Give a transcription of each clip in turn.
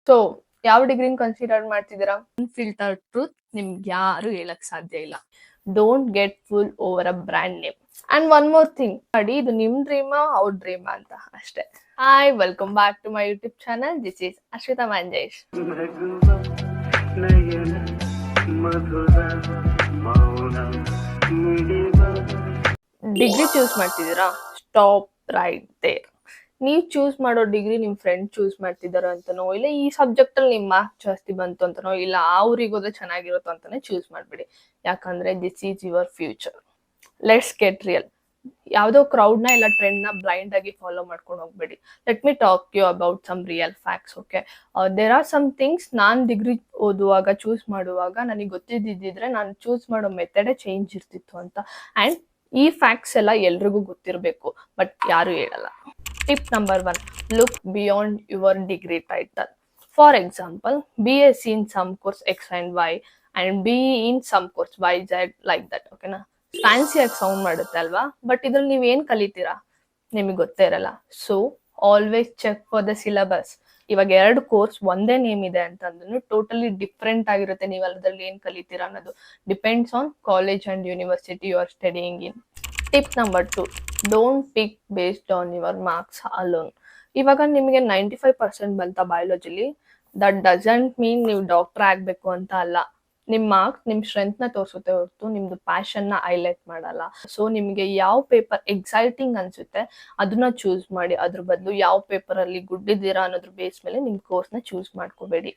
So ಯಾವ ಡಿಗ್ರಿನ consider ಮಾಡ್ತಿದ್ದೀರಾ? ಅನ್ಫಿಲ್ಟರ್ truth ನಿಮ್ಗೆ ಯಾರು ಹೇಳಕ್ ಸಾಧ್ಯ ಇಲ್ಲ. Don't get fool over a brand name. And one more thing ಮಾಡಿ, ಇದು ನಿಮ್ ಡ್ರೀಮಾ ಅವ್ರ ಡ್ರೀಮಾ ಅಂತ ಅಷ್ಟೇ. Hi, welcome back to my YouTube channel. This is Ashwitha Manjesh. Degree choose ಮಾಡ್ತಿದ್ದೀರಾ? Stop right there. ನೀವ್ ಚೂಸ್ ಮಾಡೋ ಡಿಗ್ರಿ ನಿಮ್ ಫ್ರೆಂಡ್ ಚೂಸ್ ಮಾಡ್ತಿದಾರ ಅಂತನೋ, ಇಲ್ಲ ಈ ಸಬ್ಜೆಕ್ಟ್ ಅಲ್ಲಿ ನಿಮ್ ಮಾರ್ಕ್ಸ್ ಜಾಸ್ತಿ ಬಂತು ಅಂತನೋ, ಇಲ್ಲ ಅವ್ರಿಗೋದ್ರೆ ಚೆನ್ನಾಗಿರುತ್ತೋ ಅಂತಾನೆ ಚೂಸ್ ಮಾಡ್ಬಿಡಿ. ಯಾಕಂದ್ರೆ this is your future. Let's get real. ಯಾವ್ದೋ ಕ್ರೌಡ್ ನ ಇಲ್ಲ ಟ್ರೆಂಡ್ ನ ಬ್ಲೈಂಡ್ ಆಗಿ ಫಾಲೋ ಮಾಡ್ಕೊಂಡು ಹೋಗ್ಬೇಡಿ. Let me talk you about some real facts. Okay, there are some things ನಾನ್ ಡಿಗ್ರಿ ಓದುವಾಗ ಚೂಸ್ ಮಾಡುವಾಗ ನನಗೆ ಗೊತ್ತಿದ್ದಿದ್ರೆ ನಾನು ಚೂಸ್ ಮಾಡೋ ಮೆಥಡೇ ಚೇಂಜ್ ಇರ್ತಿತ್ತು ಅಂತ. ಅಂಡ್ ಈ ಫ್ಯಾಕ್ಟ್ಸ್ ಎಲ್ಲ ಎಲ್ರಿಗೂ ಗೊತ್ತಿರಬೇಕು, ಬಟ್ ಯಾರು ಹೇಳಲ್ಲ. Tip number 1, look beyond your degree title. For example, BSc in some course X and Y and BE in some course YZ, like that. ಓಕೆನಾ? ಫ್ಯಾನ್ಸಿಯಾಗಿ ಸೌಂಡ್ ಮಾಡುತ್ತೆ ಅಲ್ವಾ? ಬಟ್ ಇದ್ರಲ್ಲಿ ನೀವ್ ಏನ್ ಕಲಿತೀರಾ ನಿಮಗೆ ಗೊತ್ತೇ ಇರಲ್ಲ. So always check for the syllabus. ಇವಾಗ 2 ಕೋರ್ಸ್ ಒಂದೇ ನೇಮ್ ಇದೆ ಅಂತಂದ್ರೂ ಟೋಟಲಿ ಡಿಫ್ರೆಂಟ್ ಆಗಿರುತ್ತೆ. ನೀವು ಅದ್ರಲ್ಲಿ ಏನ್ ಕಲಿತೀರಾ ಅನ್ನೋದು depends on college and university you are studying in. Tip number 2, don't pick based on your marks alone. ಇವಾಗ ನಿಮಗೆ 95% ಬಂತ ಬಯಾಲಜಿಲಿ, ದಟ್ ಡಸಂಟ್ ಮೀನ್ ನೀವು ಡಾಕ್ಟರ್ ಆಗ್ಬೇಕು ಅಂತ ಅಲ್ಲ. ನಿಮ್ ಮಾರ್ಕ್ಸ್ ನಿಮ್ ಸ್ಟ್ರೆಂತ್ ನ ತೋರಿಸುತ್ತೆ ಹೊರತು ನಿಮ್ದು ಪ್ಯಾಷನ್ ನ ಹೈಲೈಟ್ ಮಾಡಲ್ಲ. ಸೊ ನಿಮ್ಗೆ ಯಾವ ಪೇಪರ್ ಎಕ್ಸೈಟಿಂಗ್ ಅನ್ಸುತ್ತೆ ಅದನ್ನ ಚೂಸ್ ಮಾಡಿ. ಅದ್ರ ಬದಲು ಯಾವ ಪೇಪರ್ ಅಲ್ಲಿ ಗುಡ್ ಇದ್ದೀರಾ ಅನ್ನೋದ್ರ ಬೇಸ್ ಮೇಲೆ ನಿಮ್ ಕೋರ್ಸ್ ನ ಚೂಸ್ ಮಾಡ್ಕೋಬೇಡಿ.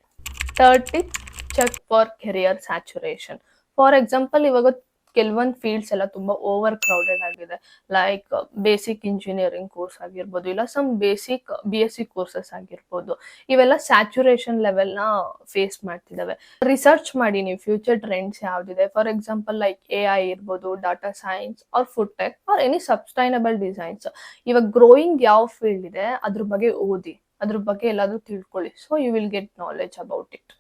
Third tip, check for career saturation. For example, ಇವಾಗ ಕೆಲವೊಂದು ಫೀಲ್ಡ್ಸ್ ಎಲ್ಲ ತುಂಬಾ ಓವರ್ ಕ್ರೌಡೆಡ್ ಆಗಿದೆ. ಲೈಕ್ ಬೇಸಿಕ್ ಇಂಜಿನಿಯರಿಂಗ್ ಕೋರ್ಸ್ ಆಗಿರ್ಬೋದು, ಇಲ್ಲ ಸಮ್ ಬೇಸಿಕ್ BSc ಕೋರ್ಸಸ್ ಆಗಿರ್ಬೋದು. ಇವೆಲ್ಲ ಸ್ಯಾಚುರೇಷನ್ ಲೆವೆಲ್ ನ ಫೇಸ್ ಮಾಡ್ತಿದಾವೆ. ರಿಸರ್ಚ್ ಮಾಡಿ ನೀವು ಫ್ಯೂಚರ್ ಟ್ರೆಂಡ್ಸ್ ಯಾವ್ದಿದೆ. ಫಾರ್ ಎಕ್ಸಾಂಪಲ್ ಲೈಕ್ AI ಇರ್ಬೋದು, data science or food tech or any sustainable designs. ಇವಾಗ ಗ್ರೋಯಿಂಗ್ ಯಾವ ಫೀಲ್ಡ್ ಇದೆ ಅದ್ರ ಬಗ್ಗೆ ಓದಿ, ಅದ್ರ ಬಗ್ಗೆ ಎಲ್ಲಾದ್ರೂ ತಿಳ್ಕೊಳ್ಳಿ. So you will get knowledge about it.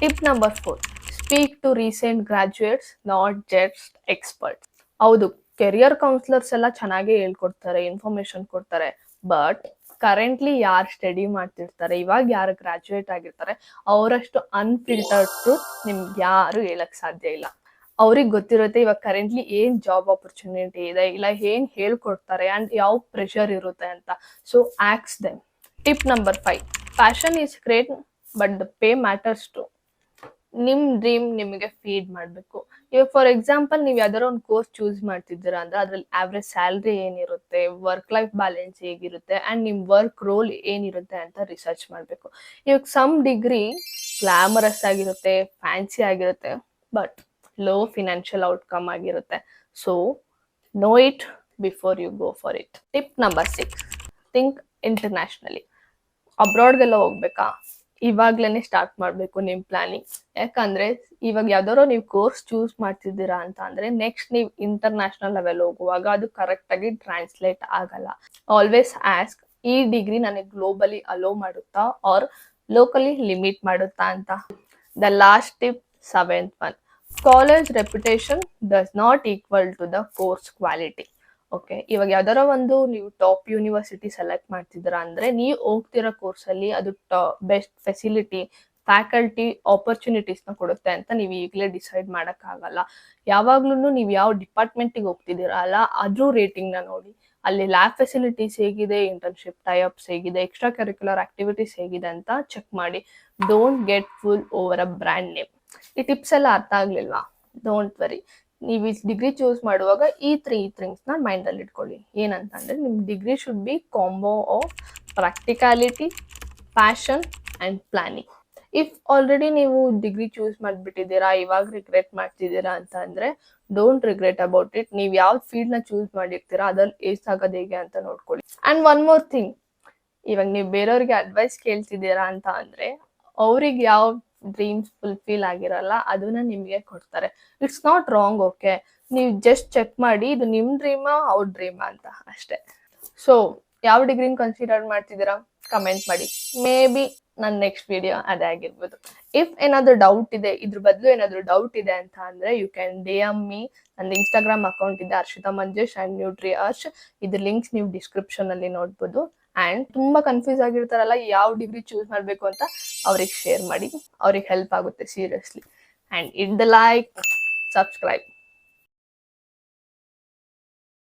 Tip number 4, speak to recent graduates, not just experts. ಹೌದು, ಕೆರಿಯರ್ ಕೌನ್ಸಿಲರ್ಸ್ ಎಲ್ಲ ಚೆನ್ನಾಗಿ ಹೇಳ್ಕೊಡ್ತಾರೆ, ಇನ್ಫಾರ್ಮೇಶನ್ ಕೊಡ್ತಾರೆ. ಬಟ್ ಕರೆಂಟ್ಲಿ ಯಾರು ಸ್ಟಡಿ ಮಾಡ್ತಿರ್ತಾರೆ, ಇವಾಗ ಯಾರು ಗ್ರಾಜುಯೇಟ್ ಆಗಿರ್ತಾರೆ, ಅವರಷ್ಟು ಅನ್ಫಿಲ್ಟರ್ಡ್ ಟ್ರೂತ್ ನಿಮ್ಗೆ ಯಾರು ಹೇಳಕ್ ಸಾಧ್ಯ ಇಲ್ಲ. ಅವ್ರಿಗೆ ಗೊತ್ತಿರುತ್ತೆ ಇವಾಗ ಕರೆಂಟ್ಲಿ ಏನ್ ಜಾಬ್ ಆಪರ್ಚುನಿಟಿ ಇದೆ, ಇಲ್ಲ ಏನ್ ಹೇಳ್ಕೊಡ್ತಾರೆ ಅಂಡ್ ಯಾವ ಪ್ರೆಷರ್ ಇರುತ್ತೆ ಅಂತ. ಸೊ ಆಕ್ಸ್ them. Tip number 5, passion is great but the pay matters too. ನಿಮ್ ಡ್ರೀಮ್ ನಿಮಗೆ ಫೀಡ್ ಮಾಡ್ಬೇಕು. ಇವಾಗ ಫಾರ್ ಎಕ್ಸಾಂಪಲ್, ನೀವು ಯಾವ್ದಾರ ಒಂದು ಕೋರ್ಸ್ ಚೂಸ್ ಮಾಡ್ತಿದ್ದೀರಾ ಅಂದ್ರೆ ಅದ್ರಲ್ಲಿ ಆವ್ರೇಜ್ ಸ್ಯಾಲ್ರಿ ಏನಿರುತ್ತೆ, ವರ್ಕ್ ಲೈಫ್ ಬ್ಯಾಲೆನ್ಸ್ ಹೇಗಿರುತ್ತೆ ಅಂಡ್ ನಿಮ್ ವರ್ಕ್ ರೋಲ್ ಏನಿರುತ್ತೆ ಅಂತ ರಿಸರ್ಚ್ ಮಾಡ್ಬೇಕು. ಇವಾಗ ಸಮ್ ಡಿಗ್ರಿ ಗ್ಲಾಮರಸ್ ಆಗಿರುತ್ತೆ, ಫ್ಯಾನ್ಸಿ ಆಗಿರುತ್ತೆ, ಬಟ್ ಲೋ ಫಿನಾನ್ಷಿಯಲ್ ಔಟ್ಕಮ್ ಆಗಿರುತ್ತೆ. So know it before you go for it. Tip number 6, think internationally. ಅಬ್ರಾಡ್ಗೆಲ್ಲ ಹೋಗ್ಬೇಕಾ? ಇವಾಗ್ಲೇನೆ ಸ್ಟಾರ್ಟ್ ಮಾಡ್ಬೇಕು ನಿಮ್ ಪ್ಲಾನಿಂಗ್. ಯಾಕಂದ್ರೆ ಇವಾಗ ಯಾವ್ದಾರೋ ನೀವು ಕೋರ್ಸ್ ಚೂಸ್ ಮಾಡ್ತಿದ್ದೀರಾ ಅಂತ ಅಂದ್ರೆ ನೆಕ್ಸ್ಟ್ ನೀವು ಇಂಟರ್ನ್ಯಾಷನಲ್ ಲೆವೆಲ್ ಹೋಗುವಾಗ ಅದು ಕರೆಕ್ಟ್ ಆಗಿ ಟ್ರಾನ್ಸ್ಲೇಟ್ ಆಗಲ್ಲ. ಆಲ್ವೇಸ್ ಆಸ್ಕ್, ಈ ಡಿಗ್ರಿ ನನಗೆ ಗ್ಲೋಬಲಿ ಅಲೋ ಮಾಡುತ್ತಾ ಆರ್ ಲೋಕಲಿ ಲಿಮಿಟ್ ಮಾಡುತ್ತಾ ಅಂತ. The last tip, 7th one, college reputation does not equal to the course quality. Okay, ಇವಾಗ ಯಾವ್ದಾರ ಒಂದು ನೀವು ಟಾಪ್ ಯೂನಿವರ್ಸಿಟಿ ಸೆಲೆಕ್ಟ್ ಮಾಡ್ತಿದ್ದೀರಾ ಅಂದ್ರೆ ನೀವು ಹೋಗ್ತಿರೋ ಕೋರ್ಸ್ ಅಲ್ಲಿ ಅದು ಬೆಸ್ಟ್ ಫೆಸಿಲಿಟಿ, ಫ್ಯಾಕಲ್ಟಿ, ಆಪರ್ಚುನಿಟೀಸ್ ನ ಕೊಡುತ್ತೆ ಅಂತ ನೀವು ಈಗಲೇ ಡಿಸೈಡ್ ಮಾಡಕ್ ಆಗಲ್ಲ. ಯಾವಾಗ್ಲೂ ನೀವು ಯಾವ ಡಿಪಾರ್ಟ್ಮೆಂಟಿಗೆ ಹೋಗ್ತಿದ್ದೀರಾ ಅಲ್ಲ, ಅದ್ರ ರೇಟಿಂಗ್ ನ ನೋಡಿ. ಅಲ್ಲಿ ಲ್ಯಾಬ್ ಫೆಸಿಲಿಟೀಸ್ ಹೇಗಿದೆ, ಇಂಟರ್ನ್ಶಿಪ್ ಟೈಅಪ್ಸ್ ಹೇಗಿದೆ, ಎಕ್ಸ್ಟ್ರಾ ಕರಿಕ್ಯುಲರ್ ಆಕ್ಟಿವಿಟೀಸ್ ಹೇಗಿದೆ ಅಂತ ಚೆಕ್ ಮಾಡಿ. Don't get fool over a brand name. ಈ ಟಿಪ್ಸ್ ಎಲ್ಲ ಅರ್ಥ ಆಗ್ಲಿಲ್ವಾ? Don't worry. ನೀವು ಈ ಡಿಗ್ರಿ ಚೂಸ್ ಮಾಡುವಾಗ ಈ ಥಿಂಗ್ಸ್ ನ ಮೈಂಡ್ ಅಲ್ಲಿ ಇಟ್ಕೊಳ್ಳಿ. ಏನಂತಂದ್ರೆ ನಿಮ್ degree should be combo of practicality, passion and planning. If already ನೀವು ಡಿಗ್ರಿ ಚೂಸ್ ಮಾಡ್ಬಿಟ್ಟಿದ್ದೀರಾ, ಇವಾಗ ರಿಗ್ರೆಟ್ ಮಾಡ್ತಿದ್ದೀರಾ ಅಂತ ಅಂದ್ರೆ ಡೋಂಟ್ ರಿಗ್ರೆಟ್ ಅಬೌಟ್ ಇಟ್. ನೀವು ಯಾವ ಫೀಲ್ಡ್ ನ ಚೂಸ್ ಮಾಡಿರ್ತೀರಾ ಅದ್ರಲ್ಲಿ ಏಸ್ ಆಗೋದು ಹೇಗೆ ಅಂತ ನೋಡ್ಕೊಳ್ಳಿ. ಅಂಡ್ ಒನ್ ಮೋರ್ ಥಿಂಗ್, ಇವಾಗ ನೀವು ಬೇರೆಯವ್ರಿಗೆ ಅಡ್ವೈಸ್ ಕೇಳ್ತಿದ್ದೀರಾ ಅಂತ ಅಂದ್ರೆ ಅವ್ರಿಗೆ ಯಾವ ಡ್ರೀಮ್ಸ್ ಫುಲ್ಫಿಲ್ ಆಗಿರಲ್ಲ ಅದನ್ನ ನಿಮ್ಗೆ ಕೊಡ್ತಾರೆ. It's not wrong. ಓಕೆ, ನೀವು ಜಸ್ಟ್ ಚೆಕ್ ಮಾಡಿ ಇದು ನಿಮ್ ಡ್ರೀಮಾ ಅವ್ರ ಡ್ರೀಮಾ ಅಂತ ಅಷ್ಟೇ. ಸೊ ಯಾವ ಡಿಗ್ರಿನ ಕನ್ಸಿಡರ್ ಮಾಡ್ತಿದ್ದೀರಾ ಕಮೆಂಟ್ ಮಾಡಿ. ಮೇ ಬಿ ನನ್ನ ನೆಕ್ಸ್ಟ್ ವಿಡಿಯೋ ಅದೇ ಆಗಿರ್ಬೋದು. ಇಫ್ ಏನಾದ್ರು ಡೌಟ್ ಇದೆ, ಇದ್ರ ಬದಲು ಏನಾದ್ರು ಡೌಟ್ ಇದೆ ಅಂತ ಅಂದ್ರೆ ಯು ಕ್ಯಾನ್ DM ಮೀ. ನಂದು ಇನ್ಸ್ಟಾಗ್ರಾಮ್ ಅಕೌಂಟ್ ಇದೆ, ಅರ್ಷಿತಾ ಮಂಜೇಶ್ ಅಂಡ್ ನ್ಯೂಟ್ರಿ ಅರ್ಶ್. ಇದ್ರ ಲಿಂಕ್ಸ್ ನೀವು ಡಿಸ್ಕ್ರಿಪ್ಷನ್ ಅಲ್ಲಿ ನೋಡ್ಬೋದು. ಅಂಡ್ ತುಂಬಾ ಕನ್ಫ್ಯೂಸ್ ಆಗಿರ್ತಾರಲ್ಲ ಯಾವ ಡಿಗ್ರಿ ಚೂಸ್ ಮಾಡ್ಬೇಕು ಅಂತ, ಅವ್ರಿಗೆ ಶೇರ್ ಮಾಡಿ, ಅವ್ರಿಗೆ ಹೆಲ್ಪ್ ಆಗುತ್ತೆ seriously. And it the like, subscribe.